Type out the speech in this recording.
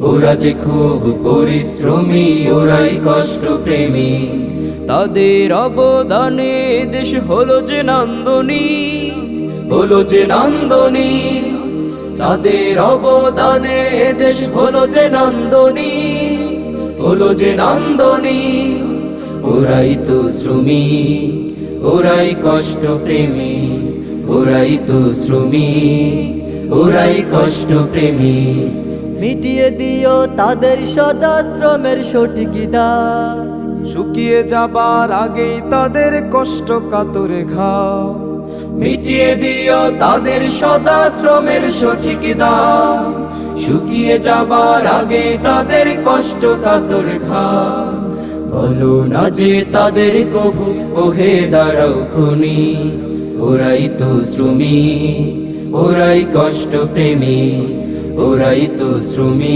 ওরা যে খুব পরিশ্রমী, ওরাই কষ্ট প্রেমী। তাদের অবদানে দেশ হলো যে নান্দনিক, হলো যে নান্দনিক। তাদের অবদানে দেশ হলো যে নান্দনিক, হলো যে নান্দনিক। ওরাই তো শ্রমিক, ওরাই কষ্ট প্রেমী, ওরাই তো শ্রমিক, ওরাই কষ্ট প্রেমী। মিটিয়ে দিও তাদের সদা শ্রমের সঠিক দায়, শুকিয়ে যাবার আগেই তাদের কষ্ট কাতরে ঘাও। মিটিয়ে দিও তাদের সদা শ্রমের সঠিক দাম, শুকিয়ে যাবার আগে তাদের কষ্ট কাতর ঘাম। বলো না যে তাদের কভু, ওহে দাঁড়াও খুনি। ওরাই তো শ্রমিক, ওরাই কষ্ট প্রেমী, ওরাই তো শ্রমিক।